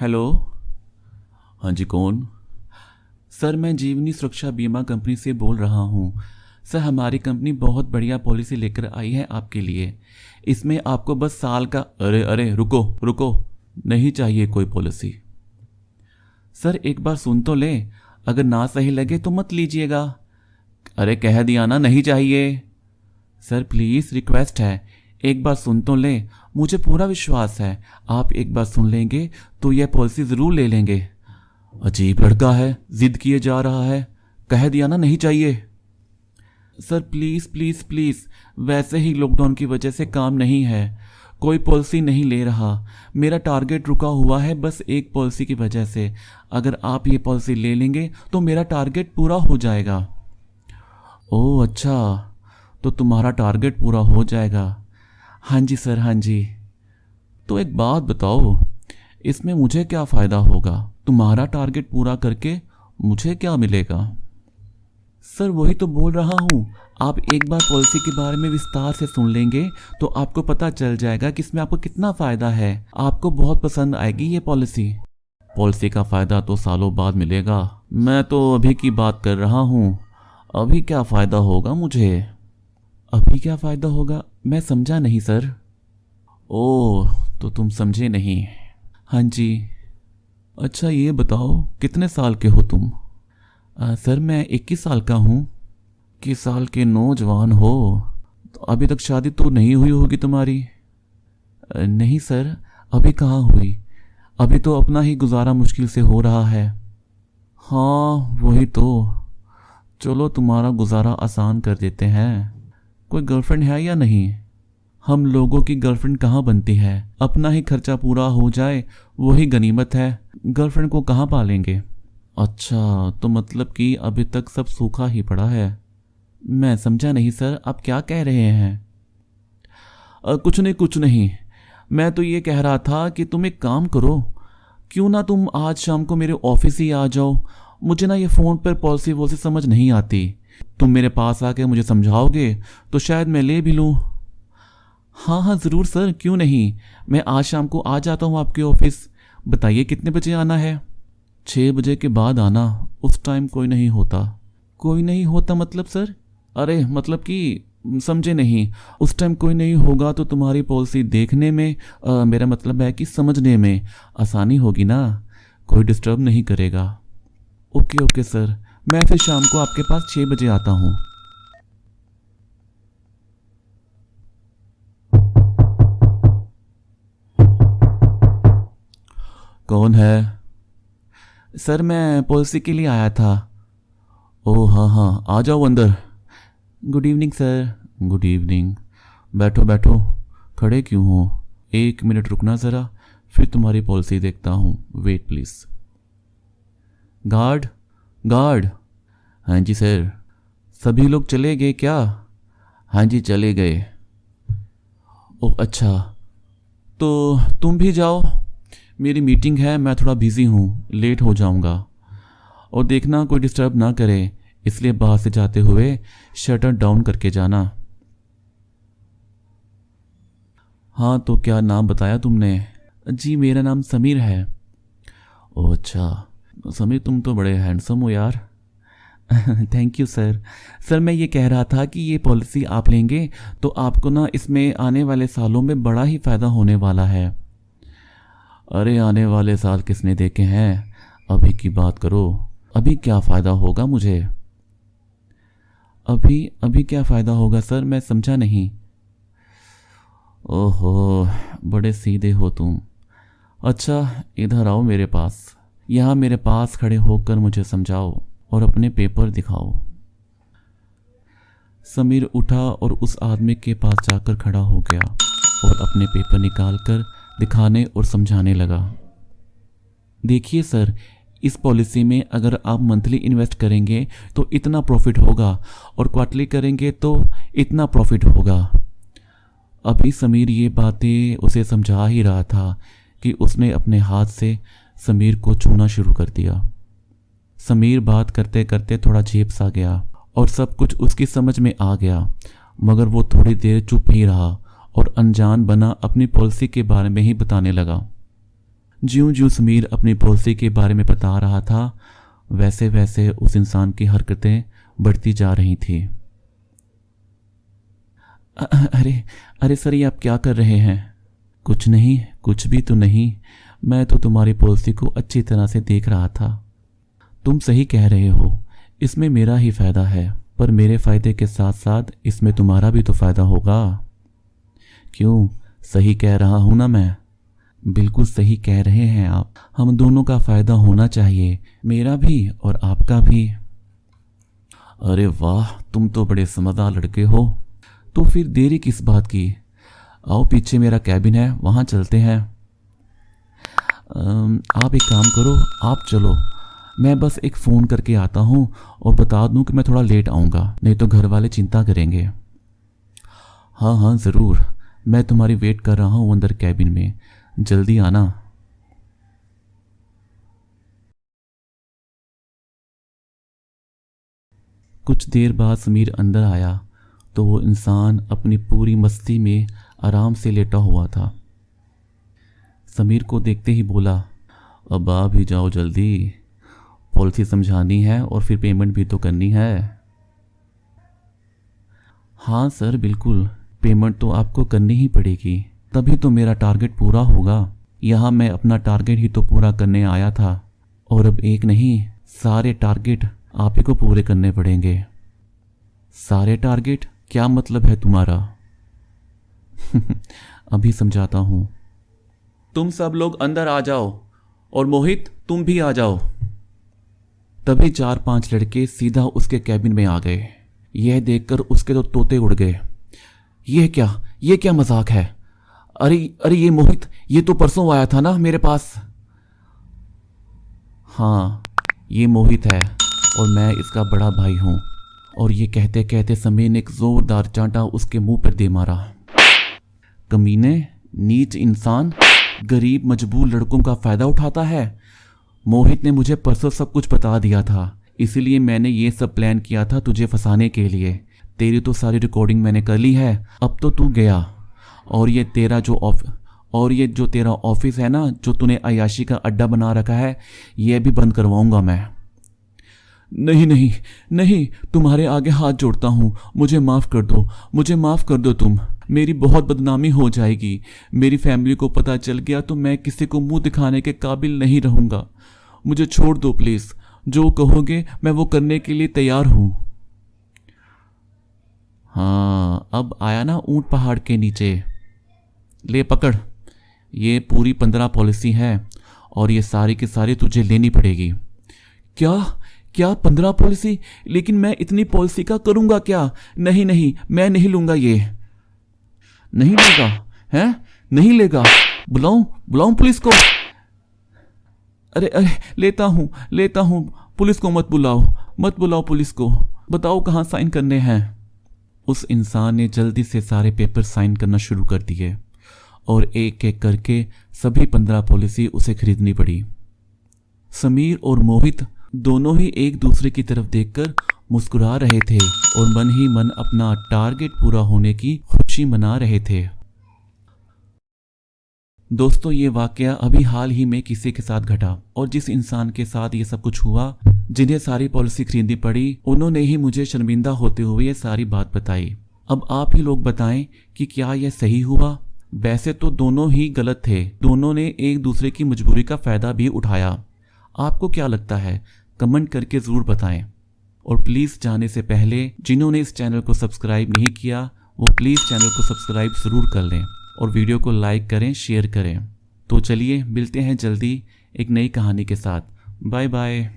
Hello. हाँ जी, कौन? Sir, मैं जीवनी सुरक्षा बीमा कंपनी से बोल रहा हूँ। सर, हमारी कंपनी बहुत बढ़िया पॉलिसी लेकर आई है आपके लिए। इसमें आपको बस साल का अरे अरे रुको रुको, नहीं चाहिए कोई पॉलिसी। सर, एक बार सुन तो ले, अगर ना सही लगे तो मत लीजिएगा। अरे कह दिया ना, नहीं चाहिए। सर प्लीज़, रिक्वेस्ट है, एक बार सुन तो लें। मुझे पूरा विश्वास है आप एक बार सुन लेंगे तो यह पॉलिसी ज़रूर ले लेंगे। अजीब लड़का है, जिद किए जा रहा है। कह दिया ना, नहीं चाहिए। सर प्लीज़ प्लीज़ प्लीज़, वैसे ही लॉकडाउन की वजह से काम नहीं है, कोई पॉलिसी नहीं ले रहा। मेरा टारगेट रुका हुआ है बस एक पॉलिसी की वजह से। अगर आप ये पॉलिसी ले लेंगे तो मेरा टारगेट पूरा हो जाएगा। ओह अच्छा, तो तुम्हारा टारगेट पूरा हो जाएगा। हाँ जी सर, हाँ जी। तो एक बात बताओ, इसमें मुझे क्या फ़ायदा होगा? तुम्हारा टारगेट पूरा करके मुझे क्या मिलेगा? सर वही तो बोल रहा हूँ, आप एक बार पॉलिसी के बारे में विस्तार से सुन लेंगे तो आपको पता चल जाएगा कि इसमें आपको कितना फ़ायदा है। आपको बहुत पसंद आएगी ये पॉलिसी। पॉलिसी का फ़ायदा तो सालों बाद मिलेगा, मैं तो अभी की बात कर रहा हूँ। अभी क्या फ़ायदा होगा मुझे? अभी क्या फ़ायदा होगा? मैं समझा नहीं सर। ओह, तो तुम समझे नहीं। हाँ जी। अच्छा ये बताओ, कितने साल के हो तुम? सर मैं 21 साल का हूँ। 21 साल के नौजवान हो, तो अभी तक शादी तो नहीं हुई होगी तुम्हारी? नहीं सर, अभी कहाँ हुई, अभी तो अपना ही गुजारा मुश्किल से हो रहा है। हाँ वही तो, चलो तुम्हारा गुजारा आसान कर देते हैं। कोई गर्लफ्रेंड है या नहीं? हम लोगों की गर्लफ्रेंड कहाँ बनती है, अपना ही खर्चा पूरा हो जाए वही गनीमत है, गर्लफ्रेंड को कहाँ पालेंगे। अच्छा, तो मतलब कि अभी तक सब सूखा ही पड़ा है। मैं समझा नहीं सर, आप क्या कह रहे हैं? कुछ नहीं कुछ नहीं, मैं तो ये कह रहा था कि तुम एक काम करो, क्यों ना तुम आज शाम को मेरे ऑफिस ही आ जाओ। मुझे ना ये फ़ोन पर पॉलिसी वॉलिसी समझ नहीं आती, तुम मेरे पास आके मुझे समझाओगे तो शायद मैं ले भी लूँ। हाँ हाँ ज़रूर सर, क्यों नहीं, मैं आज शाम को आ जाता हूँ आपके ऑफिस। बताइए कितने बजे आना है? 6 बजे के बाद आना, उस टाइम कोई नहीं होता। कोई नहीं होता मतलब सर? अरे मतलब कि समझे नहीं, उस टाइम कोई नहीं होगा तो तुम्हारी पॉलिसी देखने में मेरा मतलब है कि समझने में आसानी होगी ना, कोई डिस्टर्ब नहीं करेगा। ओके ओके सर, मैं फिर शाम को आपके पास 6 बजे आता हूँ। कौन है? सर मैं पॉलिसी के लिए आया था। ओह हाँ हाँ, आ जाओ अंदर। Good evening sir. Good evening. बैठो बैठो, खड़े क्यों हो? 1 मिनट रुकना ज़रा, फिर तुम्हारी पॉलिसी देखता हूँ। Wait please. Guard guard. हाँ जी सर। सभी लोग चले गए क्या? हाँ जी चले गए। ओह अच्छा, तो तुम भी जाओ, मेरी मीटिंग है, मैं थोड़ा बिज़ी हूँ, लेट हो जाऊँगा। और देखना कोई डिस्टर्ब ना करे, इसलिए बाहर से जाते हुए शटर डाउन करके जाना। हाँ तो क्या नाम बताया तुमने? जी मेरा नाम समीर है। ओह अच्छा, समीर तुम तो बड़े हैंडसम हो यार। Thank you sir. सर मैं ये कह रहा था कि ये पॉलिसी आप लेंगे तो आपको ना इसमें आने वाले सालों में बड़ा ही फ़ायदा होने वाला है। अरे आने वाले साल किसने देखे हैं, अभी की बात करो। अभी क्या फ़ायदा होगा मुझे? अभी अभी क्या फ़ायदा होगा सर, मैं समझा नहीं। ओहो, बड़े सीधे हो तुम। अच्छा इधर आओ मेरे पास, यहाँ मेरे पास खड़े होकर मुझे समझाओ और अपने पेपर दिखाओ। समीर उठा और उस आदमी के पास जाकर खड़ा हो गया और अपने पेपर निकालकर दिखाने और समझाने लगा। देखिए सर, इस पॉलिसी में अगर आप मंथली इन्वेस्ट करेंगे तो इतना प्रॉफिट होगा और क्वार्टरली करेंगे तो इतना प्रॉफिट होगा। अभी समीर ये बातें उसे समझा ही रहा था कि उसने अपने हाथ से समीर को छूना शुरू कर दिया। समीर बात करते करते थोड़ा झेप सा गया और सब कुछ उसकी समझ में आ गया, मगर वो थोड़ी देर चुप ही रहा और अनजान बना अपनी पॉलिसी के बारे में ही बताने लगा। ज्यों ज्यों समीर अपनी पॉलिसी के बारे में बता रहा था वैसे वैसे उस इंसान की हरकतें बढ़ती जा रही थी। अरे अरे सर, ये आप क्या कर रहे हैं? कुछ नहीं, कुछ भी तो नहीं, मैं तो तुम्हारी पॉलिसी को अच्छी तरह से देख रहा था। तुम सही कह रहे हो, इसमें मेरा ही फायदा है, पर मेरे फायदे के साथ साथ इसमें तुम्हारा भी तो फायदा होगा। क्यों, सही कह रहा हूं ना मैं? बिल्कुल सही कह रहे हैं आप, हम दोनों का फायदा होना चाहिए, मेरा भी और आपका भी। अरे वाह, तुम तो बड़े समझदार लड़के हो। तो फिर देरी किस बात की? आओ, पीछे मेरा कैबिन है, वहां चलते हैं। आप एक काम करो, आप चलो, मैं बस एक फ़ोन करके आता हूँ और बता दूँ कि मैं थोड़ा लेट आऊँगा, नहीं तो घर वाले चिंता करेंगे। हाँ हाँ ज़रूर, मैं तुम्हारी वेट कर रहा हूँ अंदर कैबिन में, जल्दी आना। कुछ देर बाद समीर अंदर आया तो वो इंसान अपनी पूरी मस्ती में आराम से लेटा हुआ था। समीर को देखते ही बोला, अब आ भी जाओ जल्दी, पॉलिसी समझानी है और फिर पेमेंट भी तो करनी है। हाँ सर बिल्कुल, पेमेंट तो आपको करनी ही पड़ेगी, तभी तो मेरा टारगेट पूरा होगा। यहाँ मैं अपना टारगेट ही तो पूरा करने आया था, और अब एक नहीं, सारे टारगेट आप ही को पूरे करने पड़ेंगे। सारे टारगेट? क्या मतलब है तुम्हारा? अभी समझाता हूँ। तुम सब लोग अंदर आ जाओ, और मोहित तुम भी आ जाओ। तभी 4-5 लड़के सीधा उसके कैबिन में आ गए। यह देखकर उसके तो तोते उड़ गए। ये क्या मजाक है? अरे अरे, ये मोहित, ये तो परसों आया था ना मेरे पास। हाँ, ये मोहित है और मैं इसका बड़ा भाई हूँ। और ये कहते कहते समीर ने एक जोरदार चांटा उसके मुंह पर दे मारा। कमीने, नीच इंसान, गरीब मजबूर लड़कों का फायदा उठाता है। मोहित ने मुझे परसों सब कुछ बता दिया था, इसीलिए मैंने ये सब प्लान किया था तुझे फंसाने के लिए। तेरी तो सारी रिकॉर्डिंग मैंने कर ली है, अब तो तू गया। और ये जो तेरा ऑफिस है ना, जो तूने अयाशी का अड्डा बना रखा है, ये भी बंद करवाऊंगा मैं। नहीं नहीं नहीं, तुम्हारे आगे हाथ जोड़ता हूँ, मुझे माफ़ कर दो तुम। मेरी बहुत बदनामी हो जाएगी, मेरी फैमिली को पता चल गया तो मैं किसी को मुंह दिखाने के काबिल नहीं रहूँगा। मुझे छोड़ दो प्लीज़, जो कहोगे मैं वो करने के लिए तैयार हूँ। हाँ, अब आया ना ऊंट पहाड़ के नीचे। ले पकड़, ये पूरी 15 पॉलिसी है और ये सारी की सारी तुझे लेनी पड़ेगी। क्या 15 पॉलिसी? लेकिन मैं इतनी पॉलिसी का करूँगा क्या? नहीं नहीं, मैं नहीं लूँगा, ये नहीं लेगा। हैं? नहीं लेगा? बुलाऊं पुलिस को? अरे अरे, लेता हूँ, पुलिस को मत बुलाओ पुलिस को। बताओ कहाँ साइन करने हैं। उस इंसान ने जल्दी से सारे पेपर साइन करना शुरू कर दिए और एक एक करके सभी 15 पॉलिसी उसे खरीदनी पड़ी। समीर और मोहित दोनों ही एक दूसरे की तरफ देखकर मुस्कुरा रहे थे और मन ही मन अपना टारगेट पूरा होने की खुशी मना रहे थे। दोस्तों, ये वाकया अभी हाल ही में किसी के साथ घटा, और जिस इंसान के साथ ये सब कुछ हुआ, जिन्हें सारी पॉलिसी खरीदनी पड़ी, उन्होंने ही मुझे शर्मिंदा होते हुए ये सारी बात बताई। अब आप ही लोग बताएं कि क्या यह सही हुआ? वैसे तो दोनों ही गलत थे, दोनों ने एक दूसरे की मजबूरी का फायदा भी उठाया। आपको क्या लगता है? कमेंट करके ज़रूर बताएं। और प्लीज़ जाने से पहले जिन्होंने इस चैनल को सब्सक्राइब नहीं किया, वो प्लीज़ चैनल को सब्सक्राइब ज़रूर कर लें और वीडियो को लाइक करें, शेयर करें। तो चलिए मिलते हैं जल्दी एक नई कहानी के साथ। Bye bye.